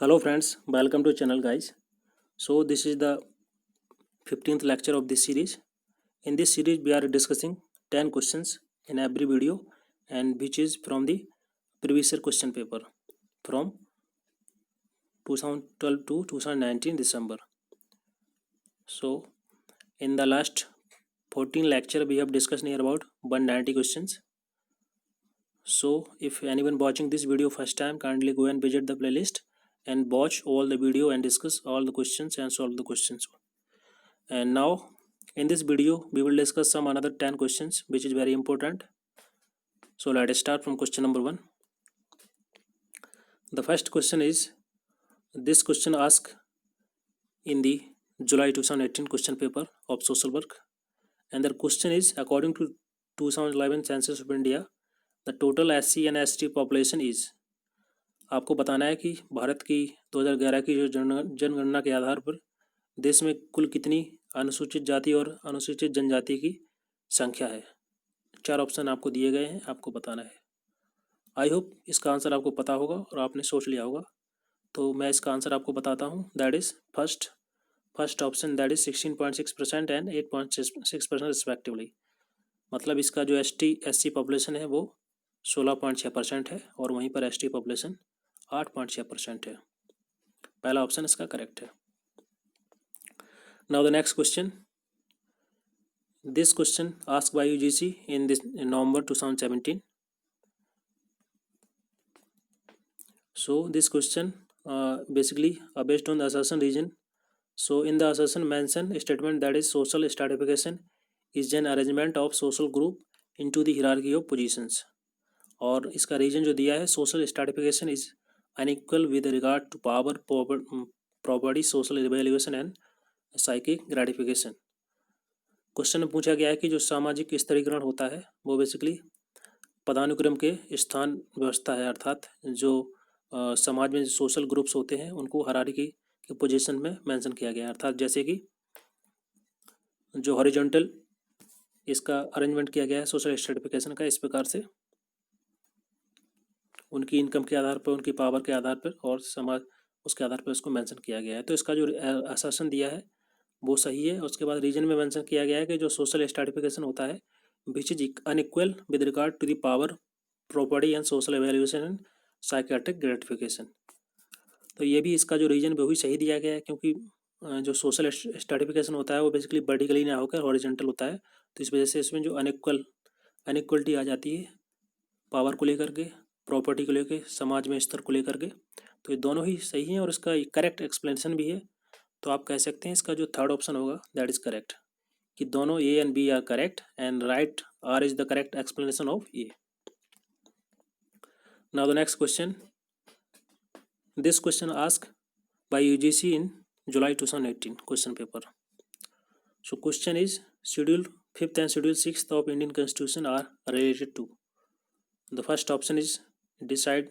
Hello friends, welcome to channel guys. So this is the 15th lecture of this series. In this series we are discussing 10 questions in every video and which is from the previous year question paper from 2012 to 2019 December. So in the last 14 lecture we have discussed near about 190 questions. So if anyone watching this video first time, kindly go and visit the playlist and watch all the video and discuss all the questions and solve the questions. And now in this video we will discuss some another 10 questions which is very important. So let us start from question number 1. The first question is, this question asked in the July 2018 question paper of social work, and the question is, according to 2011 census of India, the total SC and ST population is। आपको बताना है कि भारत की 2011 की जो जनगणना के आधार पर देश में कुल कितनी अनुसूचित जाति और अनुसूचित जनजाति की संख्या है। 4 ऑप्शन आपको दिए गए हैं, आपको बताना है। आई होप इसका आंसर आपको पता होगा और आपने सोच लिया होगा। तो मैं इसका आंसर आपको बताता हूँ। That is first option, that is 16.6% and 8.6% respectively. मतलब इसका जो SC पॉपुलेशन है वो 16.6% है और वहीं पर ST पॉपुलेशन 8.6% है। पहला ऑप्शन इसका करेक्ट है। Now the next question, this question asked by UGC in November 2017. So this question basically based on the assertion region. So in the assertion mention statement that is social stratification is an arrangement of social group into the hierarchy of positions. और इसका reason जो दिया है, social stratification is unequal with regard to power, property, social evaluation and psychic gratification. Question में पूछा गया है कि जो सामाजिक स्तरीकरण होता है वो बेसिकली पदानुक्रम के स्थान व्यवस्था है, अर्थात जो समाज में सोशल ग्रुप्स होते हैं उनको हायरार्की के पोजीशन में मेंशन किया गया है। अर्थात जैसे कि जो हॉरिजॉन्टल इसका अरेंजमेंट किया गया है सोशल स्ट्रैटिफिकेशन का, इस प्रकार से उनकी इनकम के आधार पर, उनकी पावर के आधार पर और समाज उसके आधार पर उसको मेंशन किया गया है। तो इसका जो असर्शन दिया है वो सही है। उसके बाद रीजन में मेंशन किया गया है कि जो सोशल स्ट्रैटिफिकेशन होता है which is unequal with regard to the power, property and social evaluation and psychiatric gratification. तो ये भी इसका जो रीजन वो भी सही दिया गया है, क्योंकि जो सोशल स्ट्रैटिफिकेशन होता है वो बेसिकली वर्टिकली ना होकर हॉरिजॉन्टल होता है। तो इस वजह से इसमें जो अनइक्वलिटी आ जाती है पावर को लेकर के, प्रॉपर्टी को लेकर, समाज में स्तर को लेकर के। तो ये दोनों ही सही हैं और इसका करेक्ट एक्सप्लेनेशन भी है। तो आप कह सकते हैं इसका जो थर्ड ऑप्शन होगा दैट इज करेक्ट, कि दोनों A and B are correct and right are is the correct explanation of A। Now the next question, this question asked by UGC in July 2018 question paper. So question is, Schedule 5th and Schedule 6th of Indian Constitution are related to. The first option is decide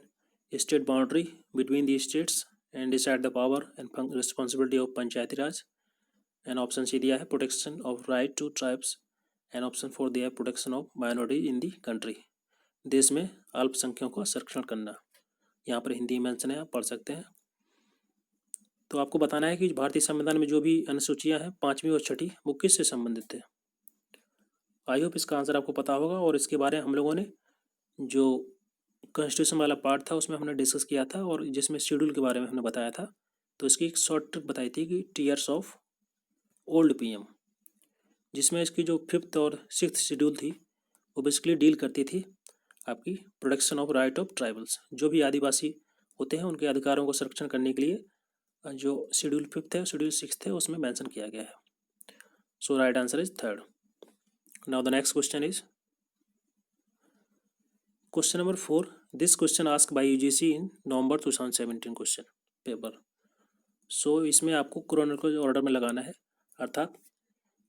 state boundary between the states and decide the power and responsibility of Panchayati Raj. And option C दिया है protection of right to tribes. And option 4 दिया है protection of minority in the country. देश में अल्पसंख्यकों का संरक्षण करना। यहाँ पर हिंदी मेंशन है, आप पढ़ सकते हैं। तो आपको बताना है कि भारतीय संविधान में जो भी अनुसूचियां हैं 5वीं और 6ठी वो किससे संबंधित है। आई होप इसका आंसर आपको पता होगा और इसके बारे में हम लोगों ने जो कॉन्स्टिट्यूशन वाला पार्ट था उसमें हमने डिस्कस किया था और जिसमें शेड्यूल के बारे में हमने बताया था। तो इसकी एक शॉर्ट ट्रिक बताई थी कि टीयर्स ऑफ ओल्ड PM, जिसमें इसकी जो 5th और 6th शेड्यूल थी वो बेसिकली डील करती थी आपकी protection of right of tribals. जो भी आदिवासी होते हैं उनके अधिकारों को संरक्षण करने के लिए जो शेड्यूल 5th है, शेड्यूल 6th है, उसमें मेंशन किया गया है। So right answer is third. Now the next question is question number 4. This question asked by UGC in November 2017 question paper. सो इसमें आपको क्रोनोलॉजिकल ऑर्डर में लगाना है, अर्थात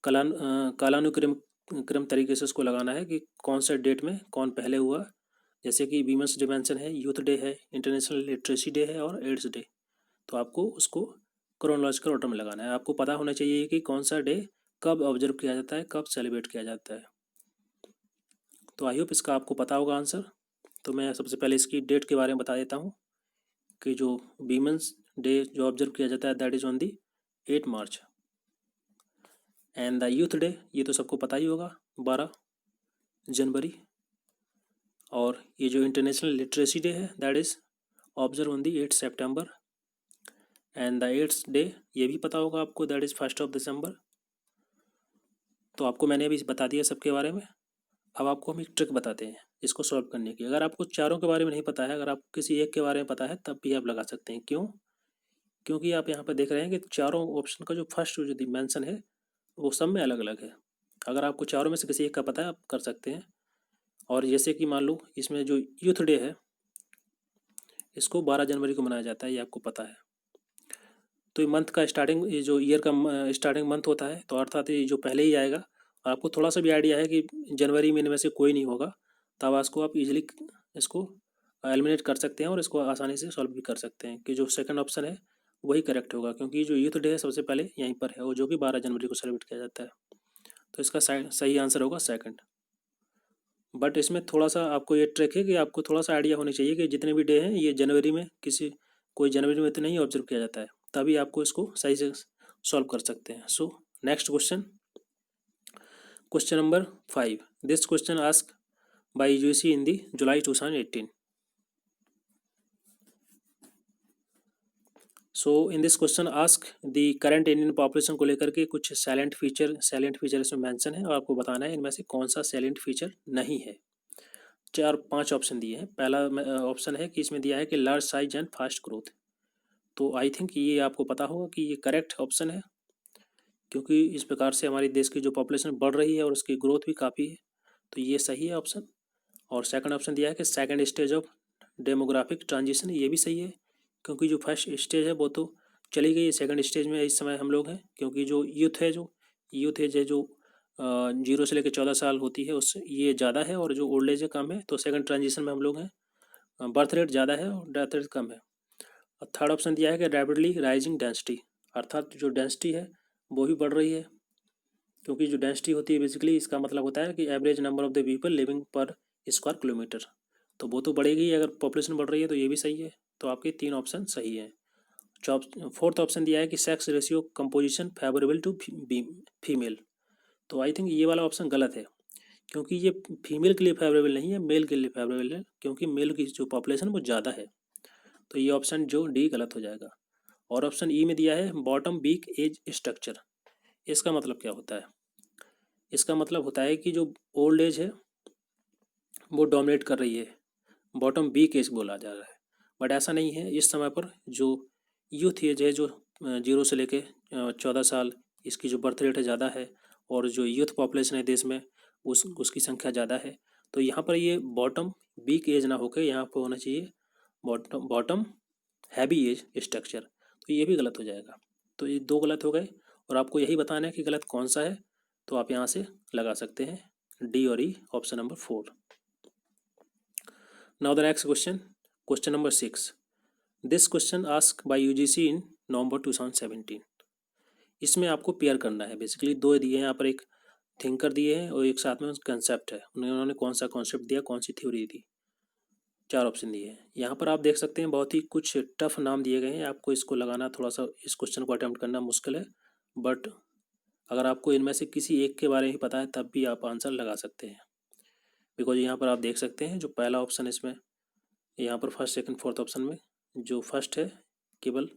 कालानुक्रम तरीके से उसको लगाना है कि कौन सा डेट में कौन पहले हुआ। जैसे कि वीमेंस डिमेंशन है, यूथ डे है, इंटरनेशनल लिटरेसी डे है और एड्स डे। तो आपको उसको क्रोनोलॉजिकल ऑर्डर में लगाना है। आपको पता होना चाहिए कि कौन सा डे कब ऑब्जर्व किया जाता है, कब सेलिब्रेट किया जाता है। तो आई होप इसका आपको पता होगा आंसर। तो मैं सबसे पहले इसकी डेट के बारे में बता देता हूँ कि जो वीमेंस डे जो ऑब्जर्व किया जाता है that is on the 8 March. And the youth day ये तो सबको पता ही होगा 12 जनवरी। और ये जो इंटरनेशनल लिटरेसी डे है that is observe on the 8 सितंबर। एंड द एड्स डे ये भी पता होगा आपको दैट इज 1 दिसंबर। तो आपको मैंने अभी बता दिया सबके बारे में। अब आपको हम एक ट्रिक बताते हैं इसको सॉल्व करने की। अगर आपको चारों के बारे में नहीं पता है, अगर आपको किसी एक के बारे में पता है तब भी आप लगा सकते हैं। क्यों? क्योंकि आप यहाँ पर देख रहे हैं कि चारों ऑप्शन का जो फर्स्ट जो डिमेंशन है वो सब में अलग अलग है। अगर आपको चारों में से किसी एक का पता है आप कर सकते हैं। और जैसे कि मान लो इसमें जो यूथ डे है इसको 12 जनवरी को मनाया जाता है, ये आपको पता है। तो ये मंथ का स्टार्टिंग, ये जो ईयर का स्टार्टिंग मंथ होता है, तो अर्थात ये जो पहले ही आएगा। और आपको थोड़ा सा भी आइडिया है कि जनवरी महीने में से कोई नहीं होगा, तब इसको आप इजीली इसको एलिमिनेट कर सकते हैं और इसको आसानी से सॉल्व भी कर सकते हैं कि जो सेकंड ऑप्शन है वही करेक्ट होगा। क्योंकि जो यूथ डे है सबसे पहले यहीं पर है और जो कि 12 जनवरी को सेलिब्रेट किया जाता है। तो इसका सही आंसर होगा सेकंड। बट इसमें थोड़ा सा आपको ये ट्रिक है कि आपको थोड़ा सा आइडिया होनी चाहिए कि जितने भी डे हैं ये जनवरी में कोई जनवरी में तो नहीं ऑब्जर्व किया जाता है, तभी आपको इसको सही से सॉल्व कर सकते हैं। So next question number 5। This question ask by UGC in the July 2018। So in this question ask the current Indian population को लेकर के कुछ सैलेंट फीचर इसमें मेंशन है और आपको बताना है इनमें से कौन सा सैलेंट फीचर नहीं है। 4-5 ऑप्शन दिए हैं। पहला ऑप्शन है कि इसमें दिया है कि large size and fast growth. तो आई थिंक ये आपको पता होगा कि ये करेक्ट ऑप्शन है, क्योंकि इस प्रकार से हमारे देश की जो पॉपुलेशन बढ़ रही है और उसकी ग्रोथ भी काफ़ी है, तो ये सही है ऑप्शन। और सेकंड ऑप्शन दिया है कि second stage of demographic transition, ये भी सही है, क्योंकि जो फर्स्ट स्टेज है वो तो चली गई है, सेकंड स्टेज में इस समय हम लोग हैं। क्योंकि जो यूथ एज है जो 0 से लेकर 14 साल होती है उस ये ज़्यादा है, और जो ओल्ड एज है कम है। तो सेकंड ट्रांजिशन में हम लोग हैं। बर्थ रेट ज़्यादा है और डेथ रेट कम है। और थर्ड ऑप्शन दिया है कि रैपिडली राइजिंग डेंसिटी, अर्थात जो डेंसिटी है वो भी बढ़ रही है। क्योंकि जो डेंसिटी होती है बेसिकली इसका मतलब होता है कि average number of the people living पर स्क्वायर किलोमीटर, तो वो तो बढ़ेगी अगर पॉपुलेशन बढ़ रही है, तो ये भी सही है। तो आपके 3 ऑप्शन सही हैं। फोर्थ ऑप्शन दिया है कि sex ratio composition favourable to female. तो आई थिंक ये वाला ऑप्शन गलत है, क्योंकि ये फीमेल के लिए फेवरेबल नहीं है, मेल के लिए फेवरेबल है, क्योंकि मेल की जो पॉपुलेशन वो ज़्यादा है। तो ये ऑप्शन जो डी गलत हो जाएगा। और ऑप्शन ई में दिया है बॉटम वीक एज स्ट्रक्चर। इसका मतलब क्या होता है? इसका मतलब होता है कि जो ओल्ड एज है वो डोमिनेट कर रही है, बॉटम वीक एज बोला जा रहा है। बट ऐसा नहीं है। इस समय पर जो यूथ एज है जो 0 से लेके 14 साल, इसकी जो बर्थ रेट है ज़्यादा है, और जो यूथ पॉपुलेशन है देश में उसकी संख्या ज़्यादा है। तो यहाँ पर ये बॉटम वीक एज ना होकर यहाँ पर होना चाहिए बॉटम हैवी एज स्ट्रक्चर। तो ये भी गलत हो जाएगा। तो ये 2 गलत हो गए और आपको यही बताना है कि गलत कौन सा है। तो आप यहाँ से लगा सकते हैं डी और E, option number 4। Now the next question number 6। This question ask by UGC in November 2017। इसमें आपको पेयर करना है। बेसिकली 2 दिए हैं यहाँ पर, एक थिंकर दिए हैं और एक साथ में कंसेप्ट है। उन्होंने कौन सा कॉन्सेप्ट दिया, कौन सी थ्योरी दी। 4 ऑप्शन दिए हैं यहाँ पर। आप देख सकते हैं बहुत ही कुछ टफ नाम दिए गए हैं। आपको इसको लगाना थोड़ा सा, इस क्वेश्चन को अटेम्प्ट करना मुश्किल है। बट अगर आपको इनमें से किसी एक के बारे में पता है तब भी आप आंसर लगा सकते हैं। बिकॉज यहाँ पर आप देख सकते हैं जो पहला ऑप्शन इसमें, यहाँ पर फर्स्ट सेकंड फोर्थ ऑप्शन में जो फर्स्ट है केवल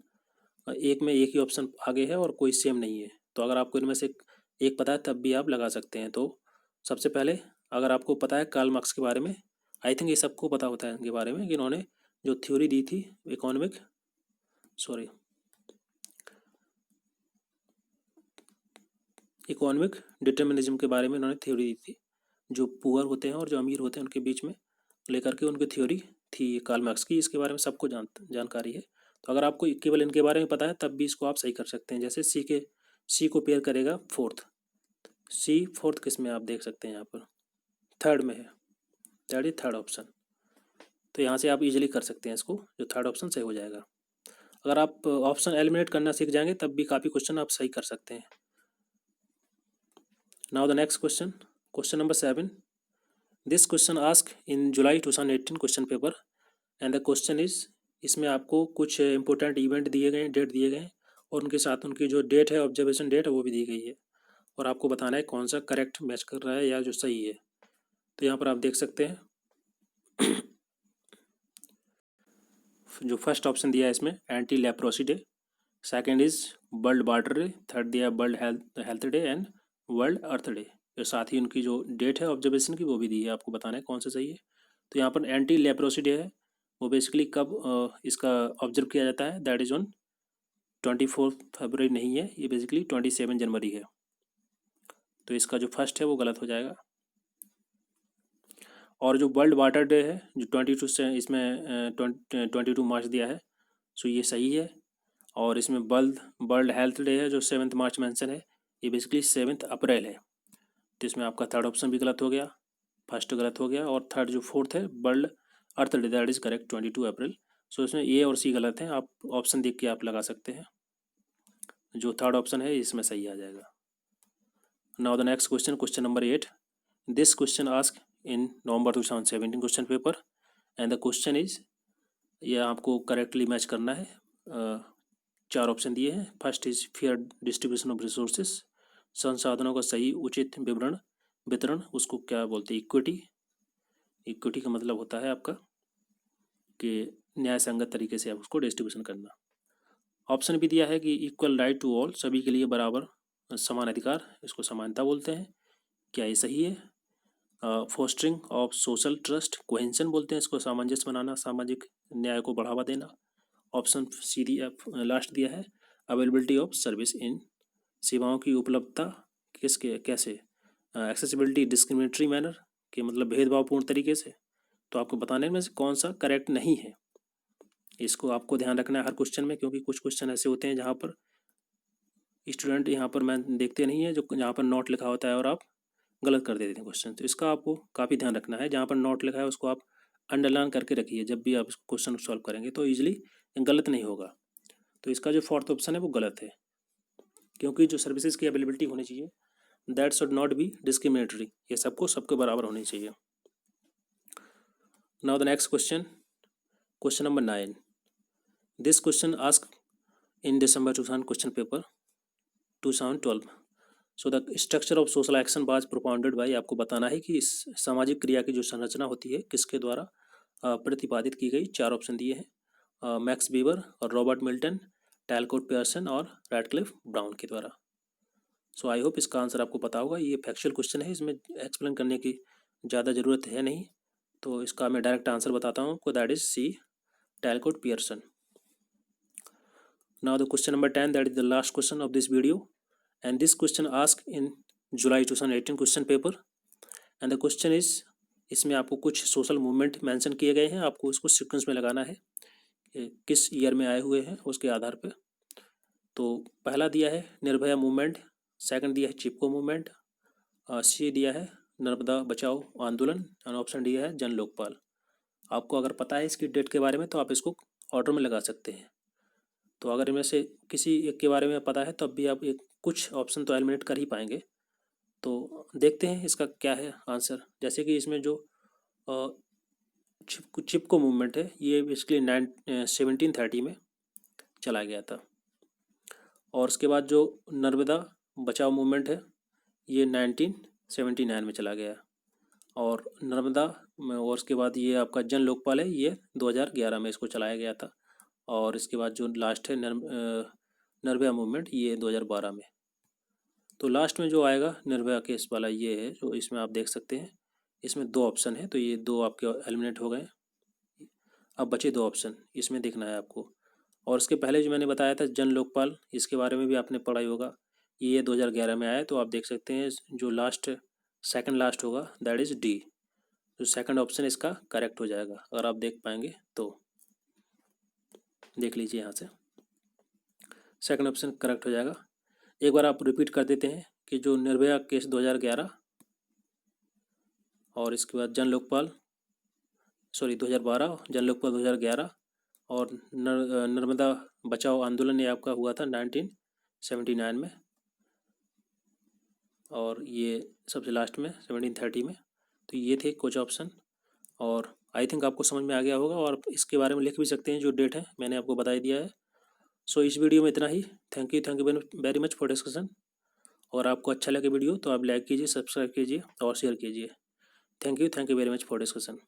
एक में एक ही ऑप्शन आगे है और कोई सेम नहीं है। तो अगर आपको इनमें से एक पता है तब भी आप लगा सकते हैं। तो सबसे पहले अगर आपको पता है कार्ल मार्क्स के बारे में, आई थिंक ये सबको पता होता है इनके बारे में कि इन्होंने जो थ्योरी दी थी इकोनॉमिक डिटर्मिनिज्म के बारे में इन्होंने थ्योरी दी थी। जो पुअर होते हैं और जो अमीर होते हैं उनके बीच में लेकर के उनकी थ्योरी थी कार्ल मार्क्स की। इसके बारे में सबको जानकारी है। तो अगर आपको केवल इनके बारे में पता है तब भी इसको आप सही कर सकते हैं। जैसे सी को पेयर करेगा फोर्थ किस में आप देख सकते हैं यहाँ पर थर्ड में है, दैट इज थर्ड ऑप्शन। तो यहाँ से आप इजीली कर सकते हैं इसको, जो थर्ड ऑप्शन सही हो जाएगा। अगर आप ऑप्शन एलिमिनेट करना सीख जाएंगे तब भी काफ़ी क्वेश्चन आप सही कर सकते हैं। Now the next question number 7। This question ask in July 2018 question paper and the question is इसमें आपको कुछ इम्पोर्टेंट इवेंट दिए गए हैं, डेट दिए गए हैं, और उनके साथ उनकी जो डेट है, ऑब्जर्वेशन डेट है, वो भी दी गई है, और आपको बताना है कौन सा करेक्ट मैच कर रहा है या जो सही है। तो यहाँ पर आप देख सकते हैं जो फर्स्ट ऑप्शन दिया है इसमें anti leprosy day, second is world water day, third दिया world health day and world earth day. और साथ ही उनकी जो डेट है ऑब्जर्वेशन की वो भी दी है, आपको बताना है कौन सा सही है। तो यहाँ पर एंटी लेप्रोसी डे है, वो बेसिकली कब इसका ऑब्जर्व किया जाता है, दैट इज ऑन 24 फरवरी नहीं है, ये बेसिकली 27 जनवरी है। तो इसका जो फर्स्ट है वो गलत हो जाएगा। और जो वर्ल्ड वाटर डे है जो 22 से इसमें 22 मार्च दिया है, सो ये सही है। और इसमें वर्ल्ड वर्ल्ड हेल्थ डे है जो 7 मार्च मेंशन है, ये बेसिकली 7 अप्रैल है। तो इसमें आपका थर्ड ऑप्शन भी गलत हो गया, फर्स्ट गलत हो गया, और थर्ड जो फोर्थ है world earth day that is correct 22 अप्रैल। सो इसमें ए और सी गलत हैं, आप ऑप्शन देख के आप लगा सकते हैं, जो थर्ड ऑप्शन है इसमें सही आ जाएगा। Now the next question, question number 8। This question ask in November 2017 question paper, and the question is, ये आपको करेक्टली मैच करना है। 4 ऑप्शन दिए हैं। First is fair distribution of resources, संसाधनों का सही उचित वितरण, उसको क्या बोलते हैं, इक्विटी। इक्विटी का मतलब होता है आपका कि न्याय संगत तरीके से आप उसको डिस्ट्रीब्यूशन करना। ऑप्शन भी दिया है कि इक्वल राइट टू ऑल, सभी के लिए बराबर समान अधिकार, इसको समानता बोलते हैं, क्या ये सही है। फोस्टरिंग ऑफ सोशल ट्रस्ट, कोहेंशन बोलते हैं इसको, सामंजस्य बनाना, सामाजिक न्याय को बढ़ावा देना। ऑप्शन सी दिया लास्ट दिया है, अवेलेबिलिटी ऑफ सर्विस इन, सेवाओं की उपलब्धता किसके कैसे, एक्सेसिबिलिटी डिस्क्रिमिनेटरी मैनर, के मतलब भेदभावपूर्ण तरीके से। तो आपको बताने में से कौन सा करेक्ट नहीं है, इसको आपको ध्यान रखना है हर क्वेश्चन में, क्योंकि कुछ क्वेश्चन ऐसे होते हैं जहाँ पर स्टूडेंट यहाँ पर मैं देखते नहीं है, जो जहाँ पर नोट लिखा होता है और आप गलत कर देते हैं क्वेश्चन। तो इसका आपको काफ़ी ध्यान रखना है, जहाँ पर नोट लिखा है उसको आप अंडरलाइन करके रखिए, जब भी आप क्वेश्चन सॉल्व करेंगे तो ईजिली गलत नहीं होगा। तो इसका जो फोर्थ ऑप्शन है वो गलत है, क्योंकि जो सर्विसेज की अवेलेबिलिटी होनी चाहिए that should not be discriminatory, ये सबको सबके बराबर होनी चाहिए। Now the next question, question number 9। This question ask in December 2000 question paper 2012। So the structure of social action was propounded bye, आपको बताना है कि इस सामाजिक क्रिया की जो संरचना होती है किसके द्वारा प्रतिपादित की गई। 4 ऑप्शन दिए हैं, मैक्स वीबर और रॉबर्ट मिल्टन, टैलकोट पियर्सन और रैडक्लिफ ब्राउन के द्वारा। सो आई होप इसका आंसर आपको पता होगा। ये फैक्चुअल क्वेश्चन है, इसमें एक्सप्लेन करने की ज़्यादा ज़रूरत है नहीं, तो इसका मैं डायरेक्ट आंसर बताता हूँ आपको, that is C, Talcott Parsons. Now the question number 10, that is the last question of this video, and this question ask in July 2018 question paper, and the question is, इसमें आपको कुछ social movement mention किए गए हैं, आपको उसको sequence में लगाना है किस ईयर में आए हुए हैं उसके आधार पर। तो पहला दिया है निर्भया मूवमेंट, सेकंड दिया है चिपको मूवमेंट, सी दिया है नर्मदा बचाओ आंदोलन, और ऑप्शन डी है जन लोकपाल। आपको अगर पता है इसकी डेट के बारे में तो आप इसको ऑर्डर में लगा सकते हैं। तो अगर इनमें से किसी एक के बारे में पता है तब भी आप एक कुछ ऑप्शन तो एलिमिनेट कर ही पाएंगे। तो देखते हैं इसका क्या है आंसर। जैसे कि इसमें जो चिपको मूवमेंट है ये बेसिकली 1730 में चला गया था, और उसके बाद जो नर्मदा बचाओ मूवमेंट है ये 1979 में चला गया, और नर्मदा और उसके बाद ये आपका जन लोकपाल है ये 2011 में इसको चलाया गया था, और इसके बाद जो लास्ट है निर्भया मूवमेंट ये 2012 में। तो लास्ट में जो आएगा निर्भया केस वाला ये है, जो इसमें आप देख सकते हैं इसमें 2 ऑप्शन है, तो ये 2 आपके एलिमिनेट हो गए। अब बचे 2 ऑप्शन, इसमें देखना है आपको। और उसके पहले जो मैंने बताया था जन लोकपाल, इसके बारे में भी आपने पढ़ा ही होगा, ये 2011 में आया। तो आप देख सकते हैं जो लास्ट सेकंड लास्ट होगा दैट इज़ डी, जो सेकंड ऑप्शन इसका करेक्ट हो जाएगा। अगर आप देख पाएंगे तो देख लीजिए यहाँ से, सेकंड ऑप्शन करेक्ट हो जाएगा। एक बार आप रिपीट कर देते हैं कि जो निर्भया केस 2011, और इसके बाद जन लोकपाल 2012, जन लोकपाल 2011, और नर्मदा बचाओ आंदोलन ये आपका हुआ था 1979 में, और ये सबसे लास्ट में 1730 में। तो ये थे कुछ ऑप्शन, और आई थिंक आपको समझ में आ गया होगा, और इसके बारे में लिख भी सकते हैं, जो डेट है मैंने आपको बता दिया है। सो इस वीडियो में इतना ही। Thank you very much for discussion. और आपको अच्छा लगे वीडियो तो आप लाइक कीजिए, सब्सक्राइब कीजिए और शेयर कीजिए। Thank you very much for discussion.